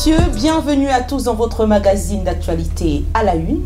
messieurs, bienvenue à tous dans votre magazine d'actualité à la une.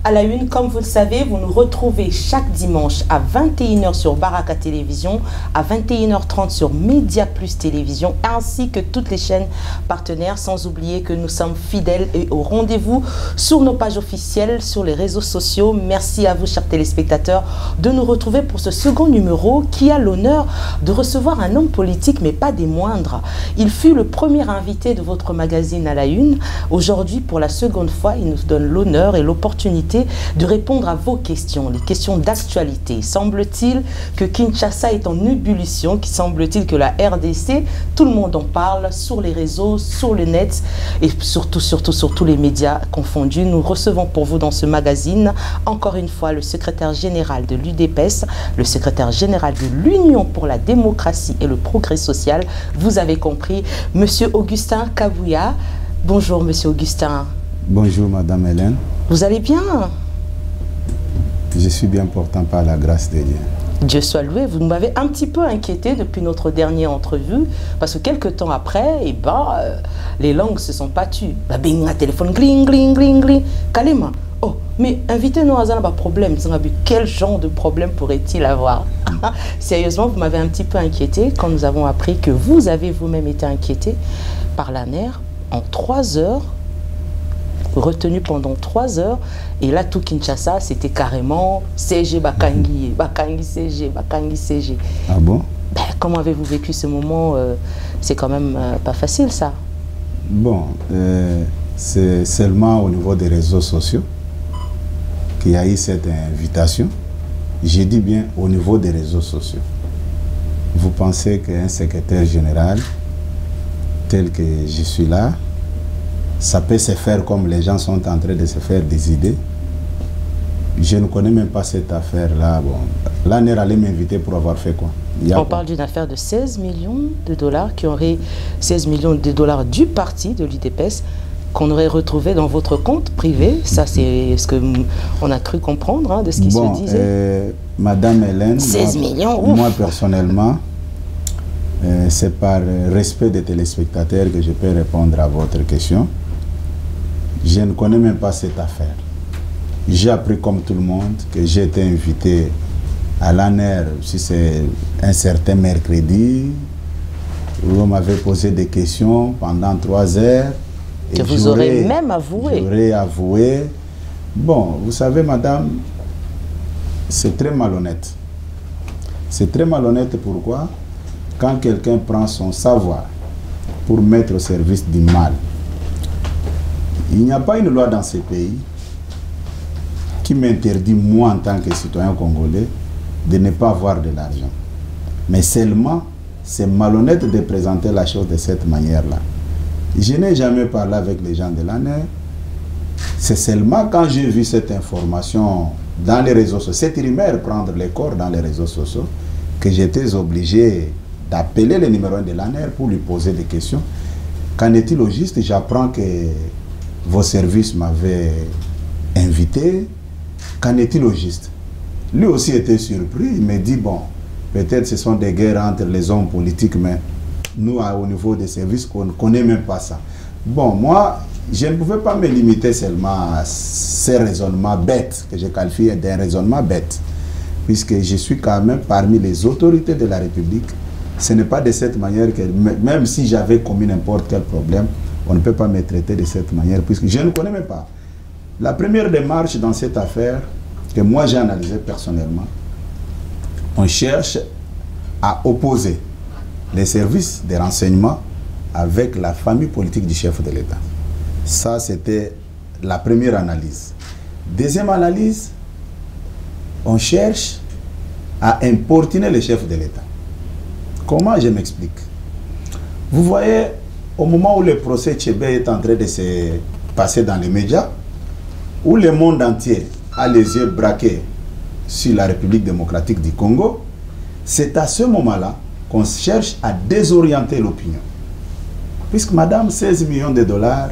À la une, comme vous le savez, vous nous retrouvez chaque dimanche à 21 h sur Baraka Télévision, à 21 h 30 sur Média Plus Télévision, ainsi que toutes les chaînes partenaires, sans oublier que nous sommes fidèles et au rendez-vous sur nos pages officielles, sur les réseaux sociaux. Merci à vous, chers téléspectateurs, de nous retrouver pour ce second numéro qui a l'honneur de recevoir un homme politique, mais pas des moindres. Il fut le premier invité de votre magazine à la une. Aujourd'hui, pour la seconde fois, il nous donne l'honneur et l'opportunité de répondre à vos questions, les questions d'actualité. Semble-t-il que Kinshasa est en ébullition, qu'il semble-t-il que la RDC, tout le monde en parle sur les réseaux, sur le net et surtout sur tous les médias confondus. Nous recevons pour vous dans ce magazine, encore une fois, le secrétaire général de l'UDPS, le secrétaire général de l'Union pour la démocratie et le progrès social. Vous avez compris, Monsieur Augustin Kabouya. Bonjour, Monsieur Augustin. Bonjour, Madame Hélène. Vous allez bien? Je suis bien portant par la grâce de Dieu. Dieu soit loué. Vous m'avez un petit peu inquiété depuis notre dernière entrevue, parce que quelques temps après, les langues se sont battues. Un téléphone, gling, gling, gling, gling. Calme. Oh, mais invitez-nous à un problème. Quel genre de problème pourrait-il avoir? Sérieusement, vous m'avez un petit peu inquiété quand nous avons appris que vous avez vous-même été inquiété par la nerf en 3 heures. Retenu pendant 3 heures, et là tout Kinshasa c'était carrément CG Bakangi, Bakangi CG, Bakangi CG. Ah bon? Comment avez-vous vécu ce moment? C'est quand même pas facile ça. Bon, c'est seulement au niveau des réseaux sociaux qu'il y a eu cette invitation. J'ai dit bien au niveau des réseaux sociaux. Vous pensez qu'un secrétaire général tel que je suis là, ça peut se faire comme les gens sont en train de se faire des idées? Je ne connais même pas cette affaire-là. Bon, l'année allait m'inviter pour avoir fait quoi? On parle d'une affaire de 16 millions de dollars qui aurait 16 millions de dollars du parti de l'UDPS qu'on aurait retrouvé dans votre compte privé. Ça, c'est ce qu'on a cru comprendre de ce qui se disait. Madame Hélène, 16 millions, moi personnellement, c'est par respect des téléspectateurs que je peux répondre à votre question. Je ne connais même pas cette affaire. J'ai appris comme tout le monde que j'ai été invité à l'ANER, si c'est un certain mercredi, où on m'avait posé des questions pendant 3 heures. Que vous aurez même avoué. J'aurais avoué. Bon, vous savez, madame, c'est très malhonnête. C'est très malhonnête, pourquoi? Quand quelqu'un prend son savoir pour mettre au service du mal. Il n'y a pas une loi dans ce pays qui m'interdit, moi en tant que citoyen congolais, de ne pas avoir de l'argent. Mais seulement, c'est malhonnête de présenter la chose de cette manière-là. Je n'ai jamais parlé avec les gens de l'ANER. C'est seulement quand j'ai vu cette information dans les réseaux sociaux, cette rumeur prendre les corps dans les réseaux sociaux, que j'étais obligé d'appeler le numéro 1 de l'ANER pour lui poser des questions. Qu'en est-il au juste? J'apprends que vos services m'avaient invité. Qu'en est-il au juste? Lui aussi était surpris. Il me dit, bon, peut-être ce sont des guerres entre les hommes politiques, mais nous, au niveau des services, on ne connaît même pas ça. Bon, moi, je ne pouvais pas me limiter seulement à ces raisonnements bêtes, que je qualifie d'un raisonnement bête, puisque je suis quand même parmi les autorités de la République. Ce n'est pas de cette manière que, même si j'avais commis n'importe quel problème, on ne peut pas me traiter de cette manière, puisque je ne connais même pas. La première démarche dans cette affaire, que moi j'ai analysée personnellement, on cherche à opposer les services de renseignement avec la famille politique du chef de l'État. Ça, c'était la première analyse. Deuxième analyse, on cherche à importuner le chef de l'État. Comment? Je m'explique. Vous voyez, au moment où le procès Tchébé est en train de se passer dans les médias, où le monde entier a les yeux braqués sur la République démocratique du Congo, c'est à ce moment-là qu'on cherche à désorienter l'opinion. Puisque madame, 16 millions de dollars,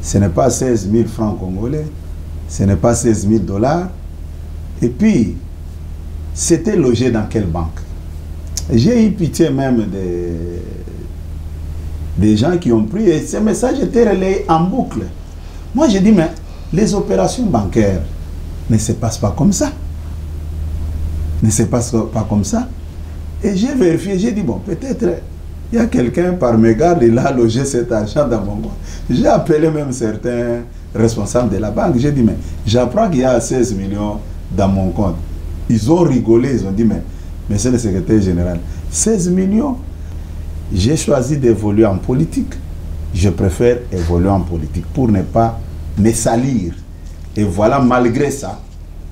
ce n'est pas 16 000 francs congolais, ce n'est pas 16 000 dollars. Et puis, c'était logé dans quelle banque? J'ai eu pitié même Des gens qui ont pris, et ces messages étaient relayés en boucle. Moi, j'ai dit, mais les opérations bancaires ne se passent pas comme ça. Ne se passent pas comme ça. Et j'ai vérifié, j'ai dit, bon, peut-être, il y a quelqu'un par mégarde, il a logé cet argent dans mon compte. J'ai appelé même certains responsables de la banque. J'ai dit, mais j'apprends qu'il y a 16 millions dans mon compte. Ils ont rigolé, ils ont dit, mais monsieur le secrétaire général, 16 millions. J'ai choisi d'évoluer en politique. Je préfère évoluer en politique pour ne pas me salir. Et voilà, malgré ça,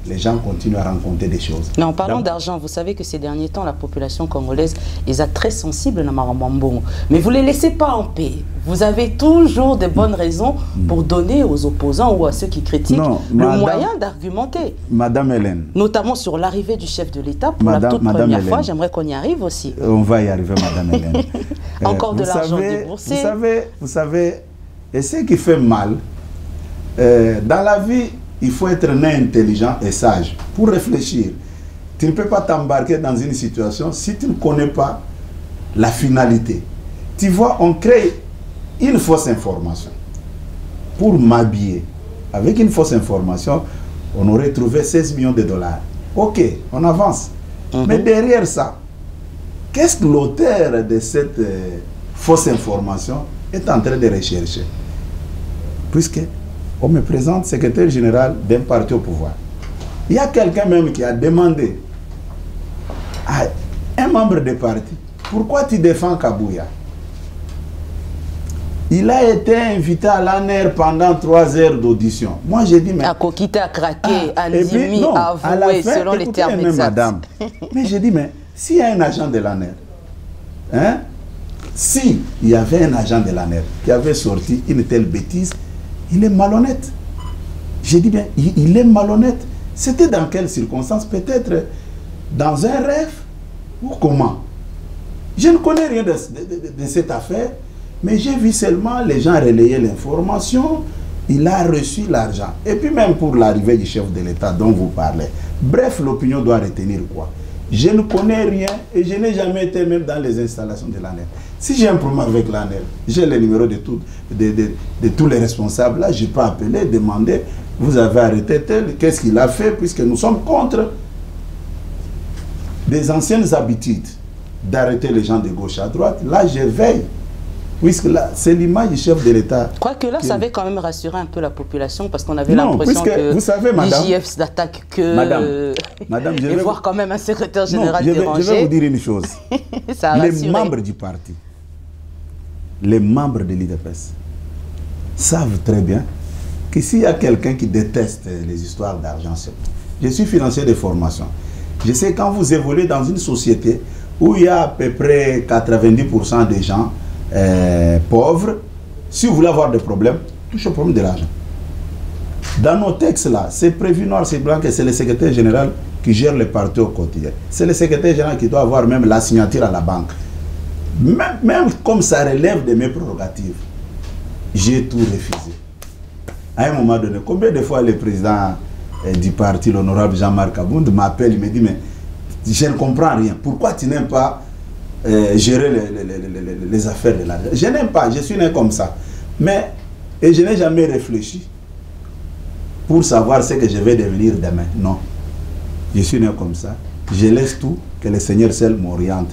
les gens continuent à rencontrer des choses. Mais en parlant d'argent, vous savez que ces derniers temps, la population congolaise est très sensible dans Marambambon. Mais vous ne les laissez pas en paix. Vous avez toujours de bonnes raisons pour donner aux opposants ou à ceux qui critiquent le moyen d'argumenter. Madame Hélène. Notamment sur l'arrivée du chef de l'État pour la toute première fois. J'aimerais qu'on y arrive aussi. On va y arriver, Madame Hélène. Encore de l'argent déboursé. Vous savez, et ce qui fait mal, dans la vie, il faut être né intelligent et sage pour réfléchir. Tu ne peux pas t'embarquer dans une situation si tu ne connais pas la finalité. Tu vois, on crée une fausse information pour m'habiller. Avec une fausse information, on aurait trouvé 16 millions de dollars. Ok, on avance. Mais derrière ça, qu'est-ce que l'auteur de cette fausse information est en train de rechercher? Puisque on me présente secrétaire général d'un parti au pouvoir. Il y a quelqu'un même qui a demandé à un membre du parti, pourquoi tu défends Kabouya? Il a été invité à l'ANER pendant 3 heures d'audition. Moi, j'ai dit, mais... À Kokita a craqué, à Ndimi a avoué, selon les termes exacts. Madame, mais j'ai dit, mais s'il y a un agent de l'ANER, hein, s'il y avait un agent de l'ANER qui avait sorti une telle bêtise, il est malhonnête. J'ai dit bien, il est malhonnête. C'était dans quelles circonstances? Peut-être dans un rêve ou comment? Je ne connais rien de cette affaire, mais j'ai vu seulement les gens relayer l'information. Il a reçu l'argent. Et puis même pour l'arrivée du chef de l'État dont vous parlez. Bref, l'opinion doit retenir quoi? Je ne connais rien et je n'ai jamais été même dans les installations de l'ANER. Si j'ai un problème avec l'ANER, j'ai le numéro de tous les responsables. Là, je peux appeler, demander, vous avez arrêté tel, qu'est-ce qu'il a fait, puisque nous sommes contre des anciennes habitudes d'arrêter les gens de gauche à droite. Là, je veille. Puisque là, c'est l'image du chef de l'État. Quoique là, ça avait quand même rassuré un peu la population parce qu'on avait l'impression que vous savez, madame, l'IJF n'attaque que... Madame, et voir quand même un secrétaire général dérangé. Je vais vous dire une chose. Ça a les membres du parti, les membres de l'IDPS savent très bien que s'il y a quelqu'un qui déteste les histoires d'argent, je suis financier de formation. Je sais quand vous évoluez dans une société où il y a à peu près 90% des gens pauvres, si vous voulez avoir des problèmes, touchez au problème de l'argent. Dans nos textes là, c'est prévu noir, c'est blanc que c'est le secrétaire général qui gère le parti au quotidien. C'est le secrétaire général qui doit avoir même la signature à la banque. Même comme ça relève de mes prérogatives, j'ai tout refusé. À un moment donné, combien de fois le président du parti, l'honorable Jean-Marc Abound, m'appelle, il me dit, mais je ne comprends rien. Pourquoi tu n'aimes pas gérer les affaires de l'argent? Je n'aime pas, je suis né comme ça. Mais, et je n'ai jamais réfléchi pour savoir ce que je vais devenir demain. Non. Je suis né comme ça. Je laisse tout, que le Seigneur seul m'oriente.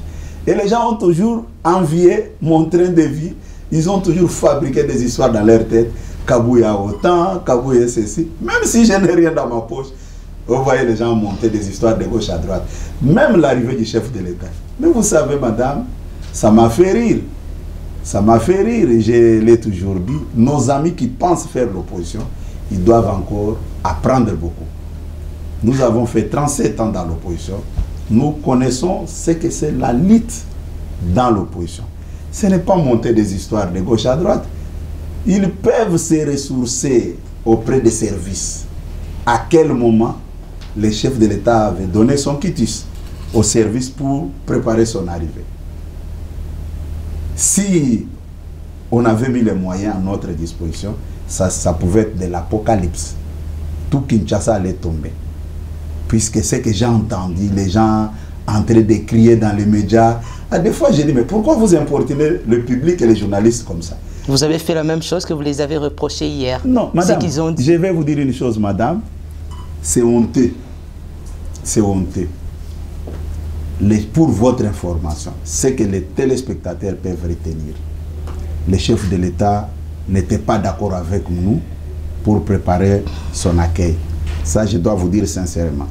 Et les gens ont toujours envié mon train de vie. Ils ont toujours fabriqué des histoires dans leur tête. Kabouya autant, Kabouya ceci. Même si je n'ai rien dans ma poche, vous voyez les gens monter des histoires de gauche à droite. Même l'arrivée du chef de l'État. Mais vous savez, madame, ça m'a fait rire. Ça m'a fait rire et je l'ai toujours dit. Nos amis qui pensent faire l'opposition, ils doivent encore apprendre beaucoup. Nous avons fait 37 ans dans l'opposition. Nous connaissons ce que c'est la lutte dans l'opposition. Ce n'est pas monter des histoires de gauche à droite. Ils peuvent se ressourcer auprès des services. À quel moment le chef de l'État avait donné son quitus au service pour préparer son arrivée. Si on avait mis les moyens à notre disposition, ça pouvait être de l'apocalypse. Tout Kinshasa allait tomber. Puisque ce que j'ai entendu, les gens en train de crier dans les médias, À des fois, j'ai dit, mais pourquoi vous importunez le public et les journalistes comme ça? Vous avez fait la même chose que vous les avez reproché hier. Non, madame, qu'ils ont dit. Je vais vous dire une chose, madame. C'est honteux. C'est honteux. Pour votre information, ce que les téléspectateurs peuvent retenir. Le chef de l'État n'était pas d'accord avec nous pour préparer son accueil. Ça, je dois vous dire sincèrement.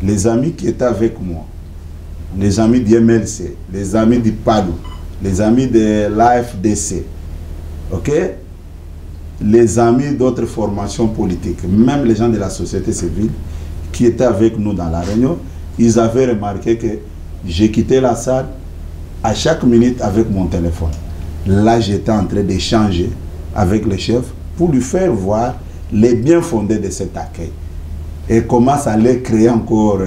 Les amis qui étaient avec moi, les amis du MLC, les amis du PADU, les amis de l'AFDC, ok, les amis d'autres formations politiques, même les gens de la société civile qui étaient avec nous dans la réunion, ils avaient remarqué que j'ai quitté la salle à chaque minute avec mon téléphone. Là, j'étais en train d'échanger avec le chef pour lui faire voir les bien fondés de cet accueil et comment ça allait créer encore...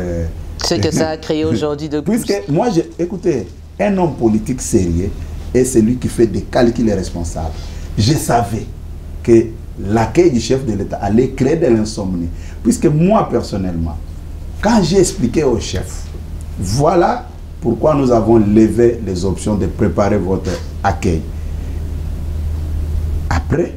ce que ça a créé aujourd'hui de plus. Puisque moi, écoutez, un homme politique sérieux est celui qui fait des calculs responsables. Je savais que l'accueil du chef de l'État allait créer de l'insomnie. Puisque moi, personnellement, quand j'ai expliqué au chef, voilà pourquoi nous avons levé les options de préparer votre accueil. Après,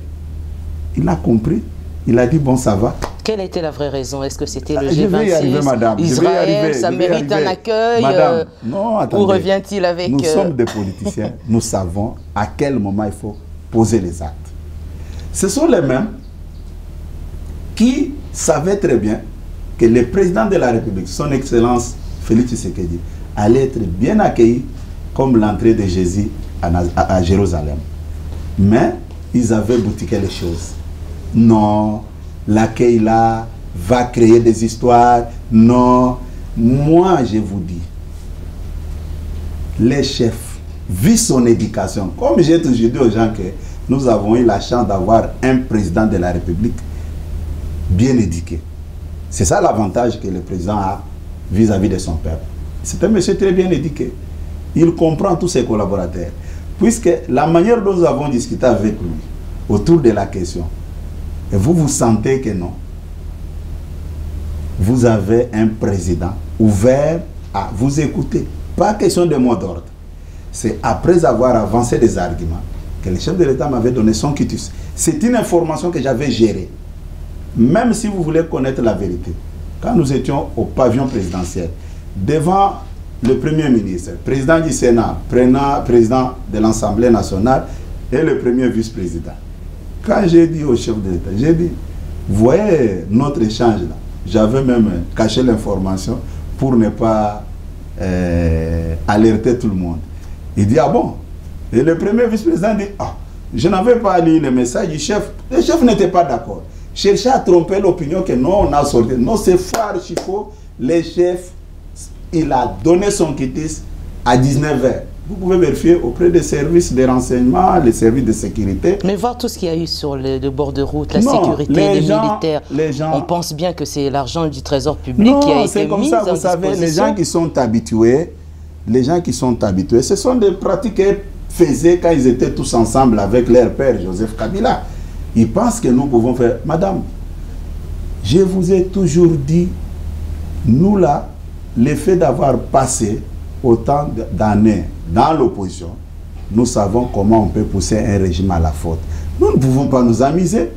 il a compris. Il a dit, bon, ça va. Quelle était la vraie raison? Est-ce que c'était le G26? Je vais y arriver, madame. Israël, ça mérite un accueil. Madame, non, attendez. Où revient-il avec... Nous sommes des politiciens. Nous savons à quel moment il faut poser les actes. Ce sont les mêmes qui savaient très bien que le président de la République, son Excellence Félix Tshisekedi, allait être bien accueilli comme l'entrée de Jésus à Jérusalem. Mais ils avaient boutiqué les choses. Non, l'accueil là va créer des histoires. Non, moi je vous dis, les chefs, vu son éducation, comme j'ai toujours dit aux gens que nous avons eu la chance d'avoir un président de la République bien éduqué. C'est ça l'avantage que le président a vis-à-vis de son peuple. C'est un monsieur très bien éduqué. Il comprend tous ses collaborateurs. Puisque la manière dont nous avons discuté avec lui autour de la question, et vous vous sentez que non, vous avez un président ouvert à vous écouter. Pas question de mot d'ordre. C'est après avoir avancé des arguments que le chef de l'État m'avait donné son quitus. C'est une information que j'avais gérée. Même si vous voulez connaître la vérité, quand nous étions au pavillon présidentiel, devant le Premier ministre, président du Sénat, président de l'Assemblée nationale et le premier vice-président, quand j'ai dit au chef de l'État, j'ai dit, vous voyez notre échange là, j'avais même caché l'information pour ne pas alerter tout le monde. Il dit, ah bon? Et le premier vice-président dit, ah, je n'avais pas lu le message du chef. Le chef n'était pas d'accord. Cherchait à tromper l'opinion que non, on a sorti. Non, c'est fort, Chifo. Le chef, il a donné son quitus à 19h. Vous pouvez vérifier auprès des services de renseignement, les services de sécurité. Mais voir tout ce qu'il y a eu sur le bord de route, la sécurité, les militaires, on pense bien que c'est l'argent du trésor public qui a été mis en disposition. Non, c'est comme ça, vous savez, les gens qui sont habitués, ce sont des pratiques qu'ils faisaient quand ils étaient tous ensemble avec leur père, Joseph Kabila. Ils pensent que nous pouvons faire... Madame, je vous ai toujours dit, nous là, le fait d'avoir passé autant d'années dans l'opposition, nous savons comment on peut pousser un régime à la faute. Nous ne pouvons pas nous amuser.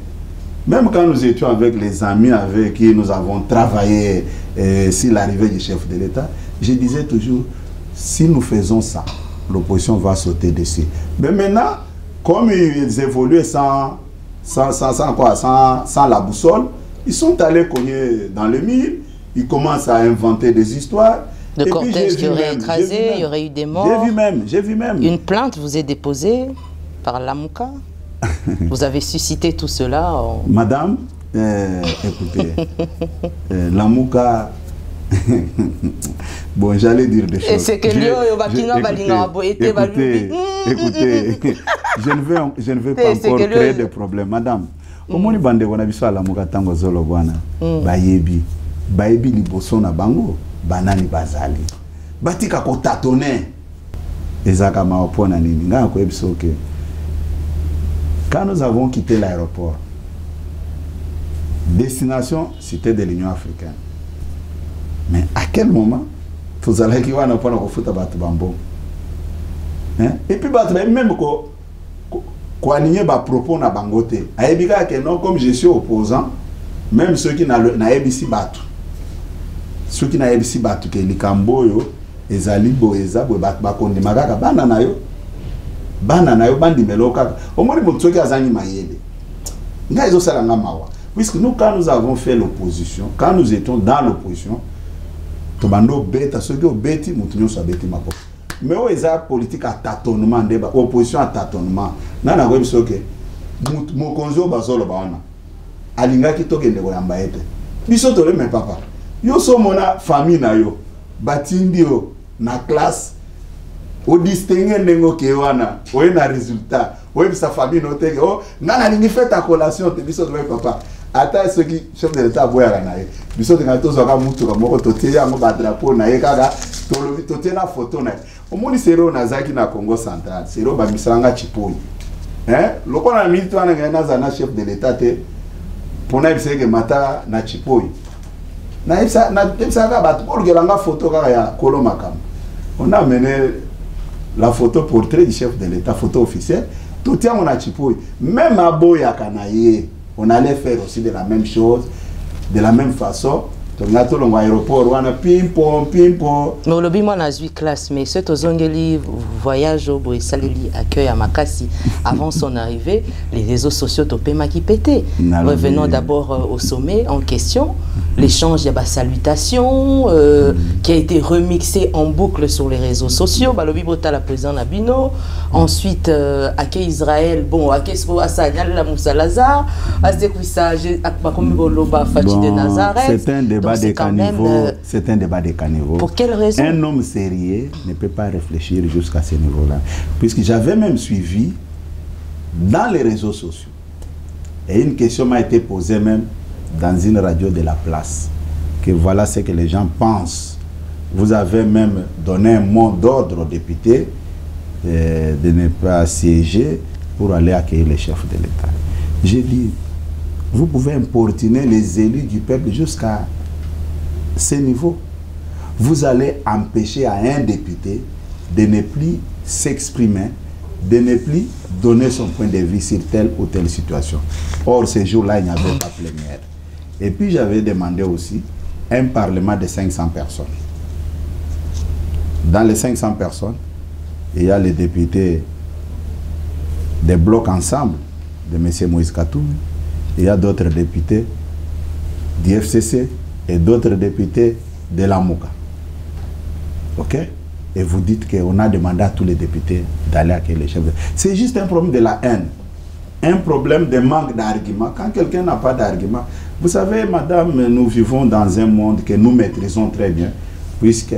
Même quand nous étions avec les amis avec qui nous avons travaillé sur l'arrivée du chef de l'État, je disais toujours, si nous faisons ça, l'opposition va sauter dessus. Mais maintenant, comme ils évoluaient sans la boussole, ils sont allés cogner dans le mur, ils commencent à inventer des histoires. Le cortège qui aurait écrasé, il y aurait eu des morts. J'ai vu même. Une plainte vous est déposée par Lamouka. Vous avez suscité tout cela. Madame, écoutez, Lamouka, bon, j'allais dire des choses. Et c'est que écoutez, je ne veux pas encore créer de problème. Madame, comment on bande on a vu ça Lamouka tango zolo bwana, bayebi liboso na bango. Banani bazali batika kotatone ezaka maopona nini nga ko ebisoke. Quand nous avons quitté l'aéroport, destination cité de l'Union africaine, mais à quel moment vous allez qui wana pona ko futa batu bambo Hein? Et puis, même quand il y a des propos na bangote, non, comme je suis opposant, même ceux qui n'ont pas ici battu, ceux qui n'ont pas ici battu, que les Camboyo, les Alibo, les Abo, les Magaga, bananayo, bandimeloka, au moins les gens qui ont mayele. Ils ont ça mawa. Puisque nous, quand nous avons fait l'opposition, quand nous étions dans l'opposition, tobando beta, ceux qui ont bêti, nous sommes bêti ma pote. Mais où est-ce politique à tâtonnement, débat, opposition à tâtonnement. Nana web soke, mon conjo basolo baona. Alinga ki toke ndeko yamba ete. Biso tole mais papa. Yo so mona famille na yo. Batindi yo na classe. O distinguer ndengo ke wana. O na résultat. O sa famille note oh nana lingi fait ta collation te biso tole papa. Ata ceux qui chef de l'état boya na ye. Biso te ngato zo ka mutu ka moko totie yango ba drapeau na ye kaka. Tolo totie na photo na ye. Omoni sero nazaki na Congo central. Sero ba misanga chipoi. Hein? Le qu'on a mis toi na chef de l'état te pour na ibse que mata na chipoi. Na ibsa ka bat pour que la photo ka ya kolo makam. On a mené la photo portrait du chef de l'état, photo officielle. Tout tient on a chipoi. Même à Boya Kanaye, on allait faire aussi de la même chose, de la même façon. Donc là tout l'aéroport on a ping-pong. Mais au lobby moi na 8 classes mais ce tozongeli voyage au Boisaleli accueil à Makassi avant son arrivée les réseaux sociaux topema qui pétaient. Revenons d'abord au sommet en question, l'échange il y a ba salutation qui a été remixé en boucle sur les réseaux sociaux, ba lobby bota la président Nabino, ensuite accueil Israël bon accueil Asanyal la Moussa Lazare, Azekwisa Akbakomi Boloba Fati de Nazareth. C'est un débat de caniveau. C'est un débat de caniveau. Pour quelle raison? Un homme sérieux ne peut pas réfléchir jusqu'à ce niveau-là. Puisque j'avais même suivi dans les réseaux sociaux. Et une question m'a été posée même dans une radio de la place. Que voilà ce que les gens pensent. Vous avez même donné un mot d'ordre aux députés de ne pas siéger pour aller accueillir les chefs de l'État. J'ai dit, vous pouvez importuner les élus du peuple jusqu'à ce niveau. Vous allez empêcher à un député de ne plus s'exprimer, de ne plus donner son point de vue sur telle ou telle situation. Or, ce jour-là, il n'y avait pas plénière. Et puis, j'avais demandé aussi un parlement de 500 personnes. Dans les 500 personnes, il y a les députés des blocs ensemble de M. Moïse Katoum. Il y a d'autres députés du FCC et d'autres députés de la Mouka. Ok? Et vous dites qu'on a demandé à tous les députés d'aller accueillir les chefs. C'est juste un problème de la haine. Un problème de manque d'arguments. Quand quelqu'un n'a pas d'argument, vous savez, madame, nous vivons dans un monde que nous maîtrisons très bien, puisque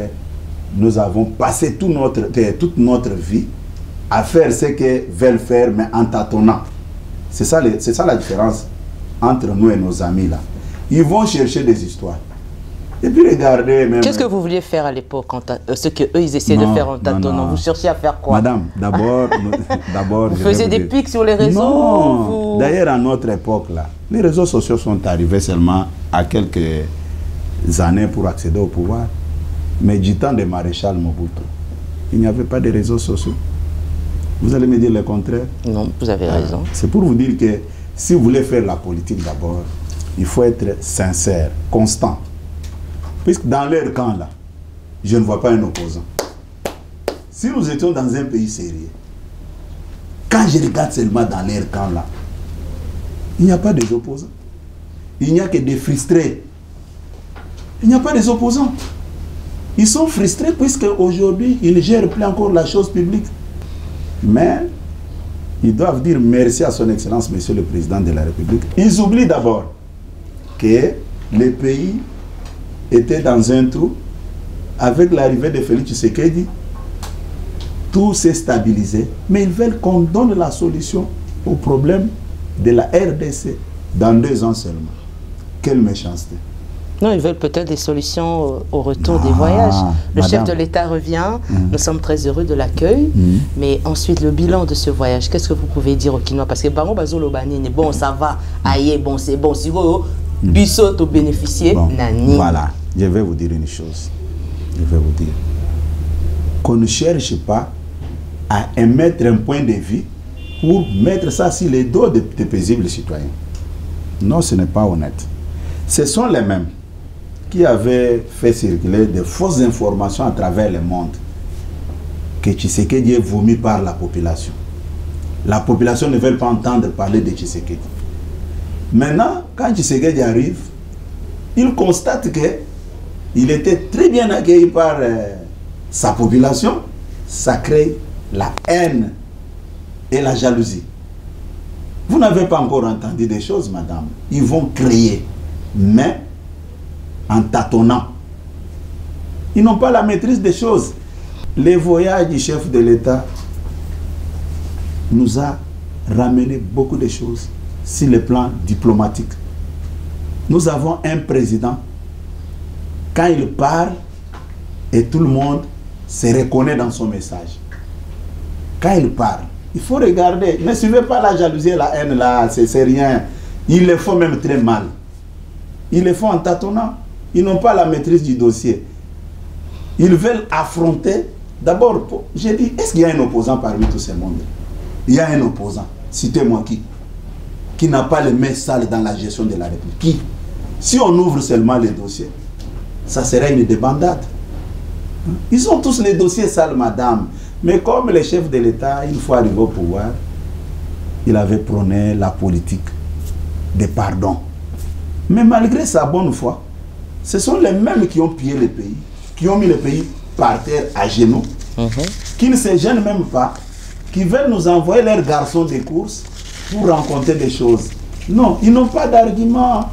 nous avons passé toute notre vie à faire ce que veulent faire, mais en tâtonnant. C'est ça la différence entre nous et nos amis là. Ils vont chercher des histoires. Et puis regardez même... Qu'est-ce que vous vouliez faire à l'époque, ce qu'eux ils essaient de faire en tâtonnant? Vous cherchiez à faire quoi? Madame, d'abord... vous faisiez des pics sur les réseaux? Non, d'ailleurs à notre époque là, les réseaux sociaux sont arrivés seulement à quelques années pour accéder au pouvoir. Mais du temps de Maréchal Mobutu, il n'y avait pas de réseaux sociaux. Vous allez me dire le contraire? Non, vous avez raison. C'est pour vous dire que si vous voulez faire la politique d'abord, il faut être sincère, constant. Puisque dans leur camp là, je ne vois pas un opposant. Si nous étions dans un pays sérieux, quand je regarde seulement dans leur camp là, il n'y a pas d'opposants. Il n'y a que des frustrés. Il n'y a pas des opposants. Ils sont frustrés puisque aujourd'hui, ils ne gèrent plus encore la chose publique. Mais ils doivent dire merci à son Excellence, Monsieur le Président de la République. Ils oublient d'abord que le pays était dans un trou. Avec l'arrivée de Félix Tshisekedi, tout s'est stabilisé. Mais ils veulent qu'on donne la solution au problème de la RDC dans 2 ans seulement. Quelle méchanceté. Non, ils veulent peut-être des solutions au retour des voyages. Le chef de l'État revient, nous sommes très heureux de l'accueil, mais ensuite le bilan de ce voyage, qu'est-ce que vous pouvez dire aux Kinois? Parce que bon, ça va, aïe, bon, c'est bon, si vous bisot au bénéficier, nani. Voilà, je vais vous dire une chose. Je vais vous dire qu'on ne cherche pas à émettre un point de vue pour mettre ça sur les dos des paisibles citoyens. Non, ce n'est pas honnête. Ce sont les mêmes qui avaient fait circuler de fausses informations à travers le monde que Tshisekedi est vomi par la population. La population ne veut pas entendre parler de Tshisekedi. Maintenant, quand Tshisekedi arrive, il constate qu'il était très bien accueilli par sa population. Ça crée la haine et la jalousie. Vous n'avez pas encore entendu des choses, madame. Ils vont créer, mais en tâtonnant. Ils n'ont pas la maîtrise des choses. Les voyages du chef de l'État nous a ramené beaucoup de choses sur le plan diplomatique. Nous avons un président, quand il parle, et tout le monde se reconnaît dans son message. Quand il parle, il faut regarder. Ne suivez pas la jalousie et la haine là, c'est rien. Ils le font même très mal. Ils le font en tâtonnant. Ils n'ont pas la maîtrise du dossier. Ils veulent affronter. D'abord, j'ai dit, est-ce qu'il y a un opposant parmi tous ces mondes? Il y a un opposant. Citez-moi qui n'a pas les mains sales dans la gestion de la République. Qui? Si on ouvre seulement les dossiers, ça serait une débandade. Ils ont tous les dossiers sales, madame. Mais comme le chef de l'État, une fois arrivé au pouvoir, il avait prôné la politique des pardons. Mais malgré sa bonne foi, ce sont les mêmes qui ont pillé le pays, qui ont mis le pays par terre à genoux, qui ne se gênent même pas, qui veulent nous envoyer leurs garçons de course pour rencontrer des choses. Non, ils n'ont pas d'argument.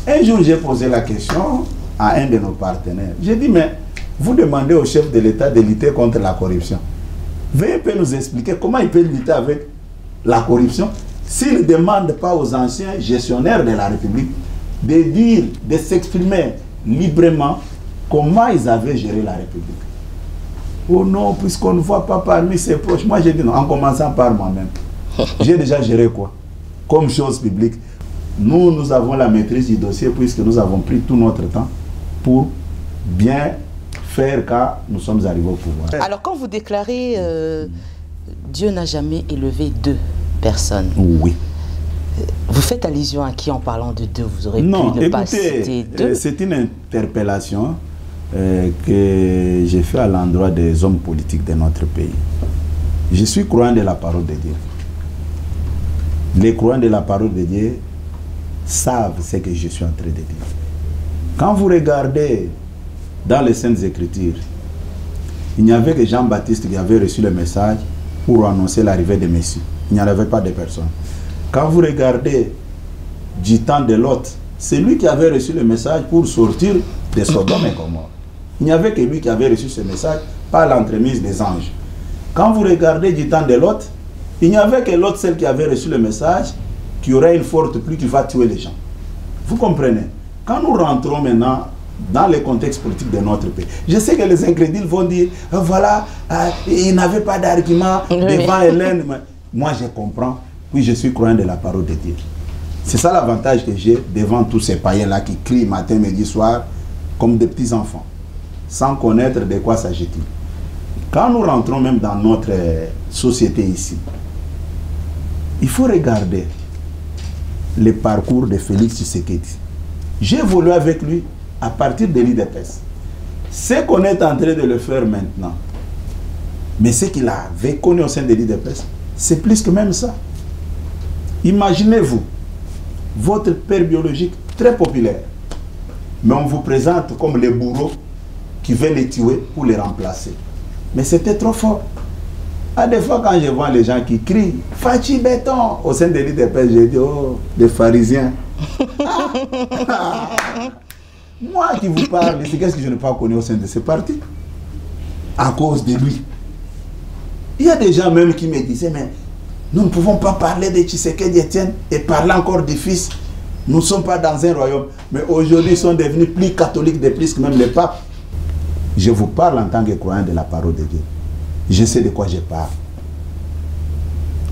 Un jour, j'ai posé la question à un de nos partenaires. J'ai dit, mais vous demandez au chef de l'État de lutter contre la corruption. Veuillez peut nous expliquer comment il peut lutter avec la corruption s'il ne demande pas aux anciens gestionnaires de la République de dire, de s'exprimer librement comment ils avaient géré la République. Oh non, puisqu'on ne voit pas parmi ses proches. Moi, j'ai dit non, en commençant par moi-même. J'ai déjà géré quoi? Comme chose publique. Nous avons la maîtrise du dossier puisque nous avons pris tout notre temps pour bien faire quand nous sommes arrivés au pouvoir. Alors, quand vous déclarez Dieu n'a jamais élevé deux personnes. Oui. Vous faites allusion à qui en parlant de deux? Vous aurez pu ne pas citer deux. C'est une interpellation que j'ai fait à l'endroit des hommes politiques de notre pays. Je suis croyant de la parole de Dieu. Les croyants de la parole de Dieu savent ce que je suis en train de dire. Quand vous regardez dans les Saintes Écritures, il n'y avait que Jean-Baptiste qui avait reçu le message pour annoncer l'arrivée de Messie. Il n'y en avait pas de personne. Quand vous regardez du temps de Lot, c'est lui qui avait reçu le message pour sortir de Sodome et Gomorrhe. Il n'y avait que lui qui avait reçu ce message par l'entremise des anges. Quand vous regardez du temps de Lot, il n'y avait que Lot, celle qui avait reçu le message, qui aurait une forte pluie qui va tuer les gens. Vous comprenez? Quand nous rentrons maintenant dans le contexte politique de notre pays, je sais que les incrédules vont dire, voilà, il n'avait pas d'argument devant Hélène. Mais moi, je comprends, puis je suis croyant de la parole de Dieu. C'est ça l'avantage que j'ai devant tous ces païens-là qui crient matin, midi, soir, comme des petits enfants, sans connaître de quoi s'agit-il. Quand nous rentrons même dans notre société ici, il faut regarder le parcours de Félix Tshisekedi. J'ai évolué avec lui à partir de l'IDPS. Ce qu'on est en train de le faire maintenant, mais ce qu'il avait connu au sein de l'IDPS, c'est plus que même ça. Imaginez-vous, votre père biologique très populaire, mais on vous présente comme les bourreaux qui veulent les tuer pour les remplacer. Mais c'était trop fort. À des fois, quand je vois les gens qui crient « Fachi béton » au sein de l'IDPS, je dis « Oh, des pharisiens ». Moi qui vous parle, c'est qu'est-ce que je n'ai pas connu au sein de ce parti? À cause de lui. Il y a des gens même qui me disaient « Mais nous ne pouvons pas parler de Tshisekedi Etienne et parler encore du fils. Nous ne sommes pas dans un royaume. » Mais aujourd'hui, ils sont devenus plus catholiques de plus que même les papes. Je vous parle en tant que croyant de la parole de Dieu. Je sais de quoi je parle.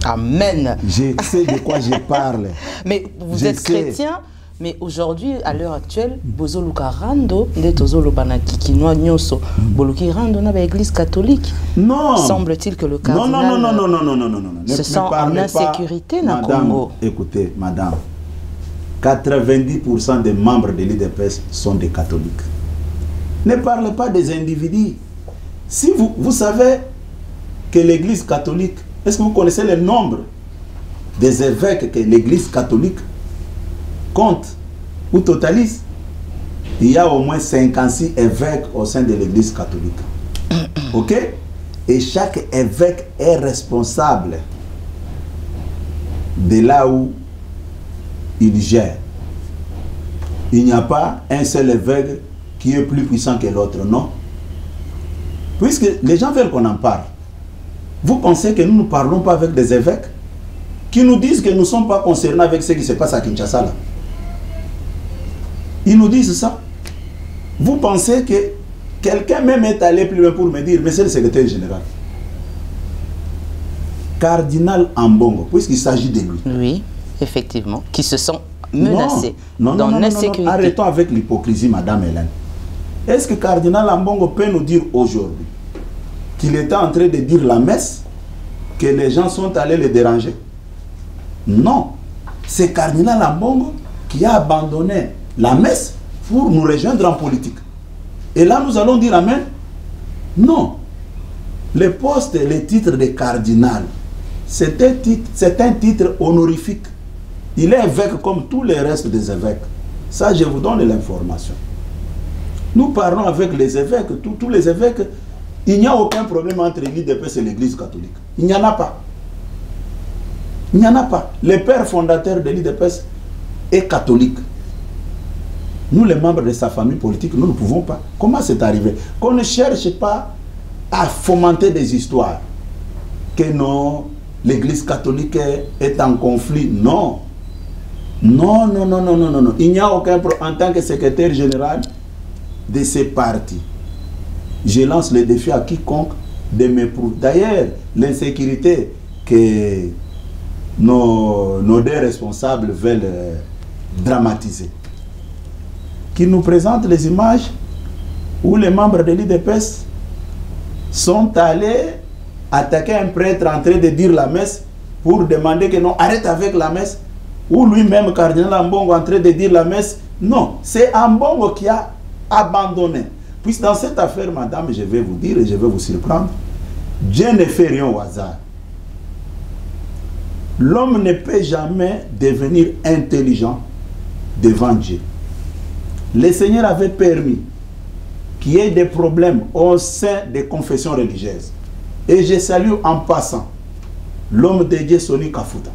Amen. Je sais de quoi je parle. Mais vous êtes chrétien, Mais aujourd'hui, à l'heure actuelle, Bozoluka Rando, Ndetozolo Banaki, Kinoa Nyoso, Boluki Rando, n'a pas l'église catholique. Non. Semble-t-il que le cardinal non. se sent en insécurité dans le Congo. Écoutez, madame, 90% des membres de l'IDPS sont des catholiques. Ne parlez pas des individus. Si vous savez que l'église catholique, est-ce que vous connaissez le nombre des évêques que l'église catholique compte ou totalise? Il y a au moins 56 évêques au sein de l'église catholique. Ok? Et chaque évêque est responsable de là où il gère. Il n'y a pas un seul évêque qui est plus puissant que l'autre, non? Puisque les gens veulent qu'on en parle. Vous pensez que nous ne parlons pas avec des évêques qui nous disent que nous ne sommes pas concernés avec ce qui se passe à Kinshasa là? Ils nous disent ça. Vous pensez que quelqu'un même est allé plus loin pour me dire, monsieur le secrétaire général, Cardinal Ambongo, puisqu'il s'agit de lui. Oui, effectivement, qui se sent menacés non, arrêtons avec l'hypocrisie, madame Hélène. Est-ce que Cardinal Ambongo peut nous dire aujourd'hui qu'il était en train de dire la messe, que les gens sont allés le déranger? Non. C'est Cardinal Ambongo qui a abandonné la messe pour nous rejoindre en politique. Et là, nous allons dire amen? Non. Le poste, le titre de cardinal, c'est un titre honorifique. Il est évêque comme tous les restes des évêques. Ça, je vous donne l'information. Nous parlons avec les évêques, tous les évêques. Il n'y a aucun problème entre l'IDPS et l'Église catholique. Il n'y en a pas. Il n'y en a pas. Le père fondateur de l'IDPS est catholique. Nous, les membres de sa famille politique, nous ne pouvons pas. Comment c'est arrivé? Qu'on ne cherche pas à fomenter des histoires. Que non, l'Église catholique est en conflit. Non. Non. Il n'y a aucun problème. En tant que secrétaire général de ces partis, je lance le défi à quiconque de me prouver. D'ailleurs, l'insécurité que nos deux responsables veulent dramatiser, qui nous présentent les images où les membres de l'IDPS sont allés attaquer un prêtre en train de dire la messe pour demander que non, arrête avec la messe, ou lui-même, Cardinal Ambongo, en train de dire la messe. Non, c'est Ambongo qui a abandonné. Puisque dans cette affaire, madame, je vais vous dire et je vais vous surprendre, Dieu ne fait rien au hasard. L'homme ne peut jamais devenir intelligent devant Dieu. Le Seigneur avait permis qu'il y ait des problèmes au sein des confessions religieuses. Et je salue en passant l'homme de Dieu, Soni Kafuta,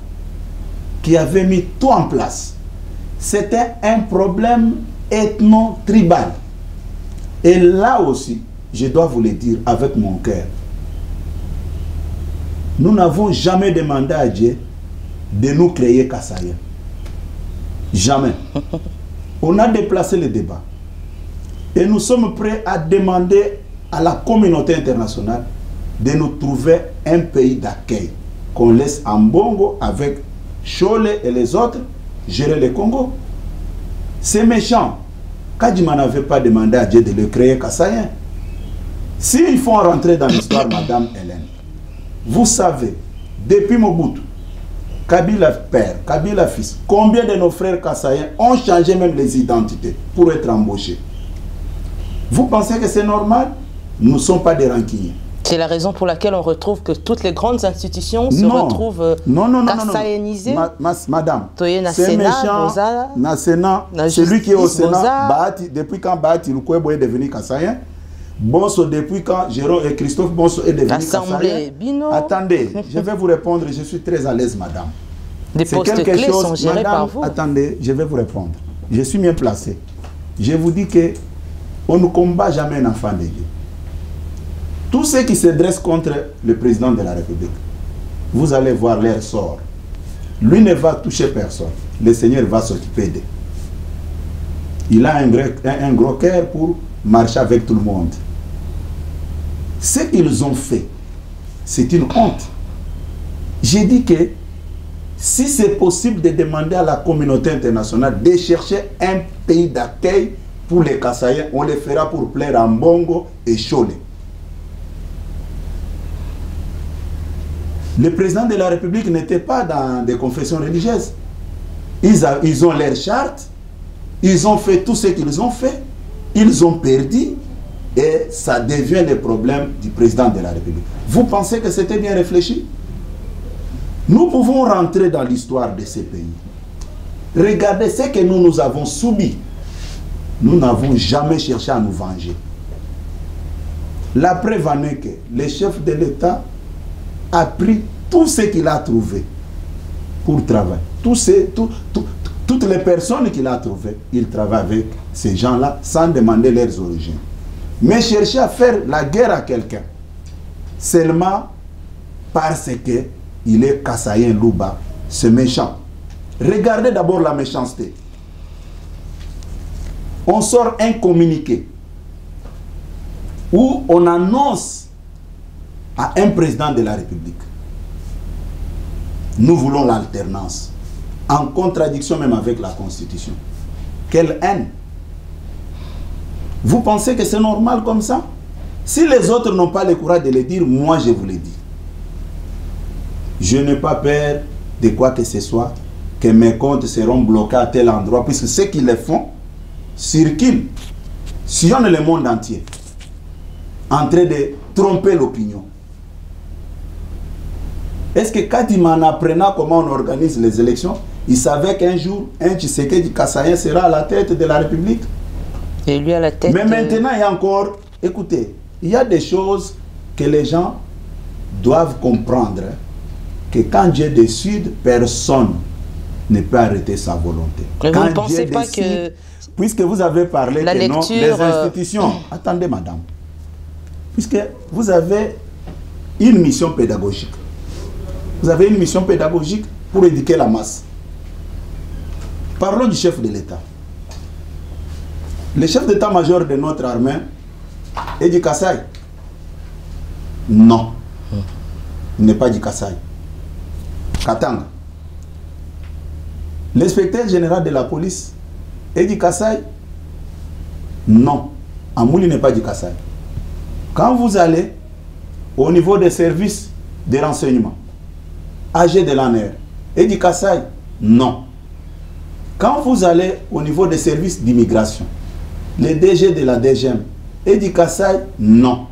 qui avait mis tout en place. C'était un problème ethno-tribal. Et là aussi, je dois vous le dire avec mon cœur, nous n'avons jamais demandé à Dieu de nous créer Kassaïen. Jamais. On a déplacé le débat. Et nous sommes prêts à demander à la communauté internationale de nous trouver un pays d'accueil. Qu'on laisse Ambongo avec Chole et les autres gérer le Congo. C'est méchant. Kadima n'avait pas demandé à Dieu de le créer Kassaïen. S'il faut rentrer dans l'histoire, madame Hélène, vous savez, depuis Mobutu, Kabila père, Kabila fils, combien de nos frères Kassaïens ont changé même les identités pour être embauchés? Vous pensez que c'est normal? Nous ne sommes pas des rancuniers. C'est la raison pour laquelle on retrouve que toutes les grandes institutions se retrouvent kassaïenisées. Madame, c'est méchant. Celui qui est au Sénat, Bahati, depuis quand Bahati Lukwebo est devenu kassaïen? Bonso, depuis quand Jérôme et Christophe Bonso est devenu kassaïen? Attendez, je vais vous répondre, je suis très à l'aise, madame. Des postes clés sont gérés par vous. Attendez, je vais vous répondre. Je suis bien placé. Je vous dis que on ne combat jamais un enfant de Dieu. Tous ceux qui se dressent contre le président de la République, vous allez voir leur sort. Lui ne va toucher personne. Le Seigneur va s'occuper d'eux. Il a un gros cœur pour marcher avec tout le monde. Ce qu'ils ont fait, c'est une honte. J'ai dit que Si c'est possible de demander à la communauté internationale de chercher un pays d'accueil pour les Kassaïens, on le fera pour plaire à Mbongo et Cholet. Le président de la République n'était pas dans des confessions religieuses. Ils ont leur charte, ils ont fait tout ce qu'ils ont fait, ils ont perdu et ça devient le problème du président de la République. Vous pensez que c'était bien réfléchi? Nous pouvons rentrer dans l'histoire de ces pays. Regardez ce que nous avons subi. Nous n'avons jamais cherché à nous venger. La preuve en est que le chef de l'État a pris tout ce qu'il a trouvé pour travailler. Toutes les personnes qu'il a trouvées, il travaille avec ces gens-là sans demander leurs origines. Mais chercher à faire la guerre à quelqu'un seulement parce qu'il est Kassaïen Louba, c'est méchant. Regardez d'abord la méchanceté. On sort un communiqué où on annonce à un président de la République: nous voulons l'alternance, en contradiction même avec la Constitution. Quelle haine! Vous pensez que c'est normal comme ça? Si les autres n'ont pas le courage de le dire, moi je vous le dis. Je n'ai pas peur de quoi que ce soit, que mes comptes seront bloqués à tel endroit, puisque ceux qui le font circulent, sillonnent le monde entier, en train de tromper l'opinion. Est-ce que Kadima, en apprenant comment on organise les élections, il savait qu'un jour, un Tshisekedi Kassaïen sera à la tête de la République? Et lui à la tête. Mais maintenant, il y a encore... Écoutez, il y a des choses que les gens doivent comprendre. Que quand Dieu décide, personne ne peut arrêter sa volonté. Mais quand vous ne pensez Dieu pas décide, que... Puisque vous avez parlé la que lecture, non, les institutions... Attendez, madame. Puisque vous avez une mission pédagogique. Vous avez une mission pédagogique pour éduquer la masse. Parlons du chef de l'État. Le chef d'état-major de notre armée est du Kasaï. Non. Il n'est pas du Kasaï. Katanga. L'inspecteur général de la police est du Kasaï. Non. Amouli n'est pas du Kasaï. Quand vous allez au niveau des services de renseignement, AG de l'ANR, et du Kasaï, non. Quand vous allez au niveau des services d'immigration, les DG de la DGM, et du Kasaï, non.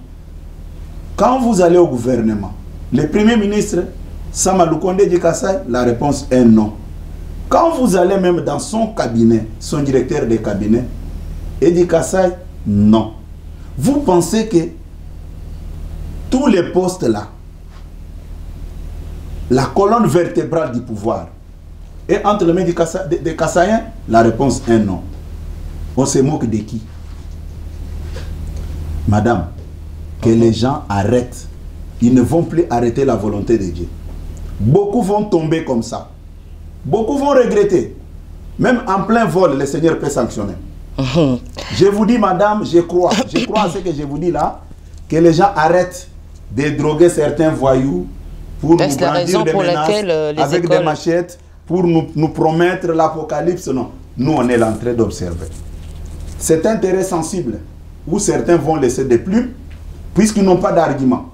Quand vous allez au gouvernement, le Premier ministre, Samaloukonde du Kasaï, la réponse est non. Quand vous allez même dans son cabinet, son directeur de cabinet, et du Kasaï, non. Vous pensez que tous les postes là, la colonne vertébrale du pouvoir, est entre les mains des Kassaïens? La réponse est non. On se moque de qui? Madame, que les gens arrêtent. Ils ne vont plus arrêter la volonté de Dieu. Beaucoup vont tomber comme ça. Beaucoup vont regretter. Même en plein vol, le Seigneur peut sanctionner. Je vous dis, madame, je crois à ce que je vous dis là, que les gens arrêtent de droguer certains voyous pour nous brandir des menaces avec des machettes, pour nous promettre l'apocalypse. Non, nous on est en train d'observer. C'est un intérêt sensible où certains vont laisser des plumes puisqu'ils n'ont pas d'argument.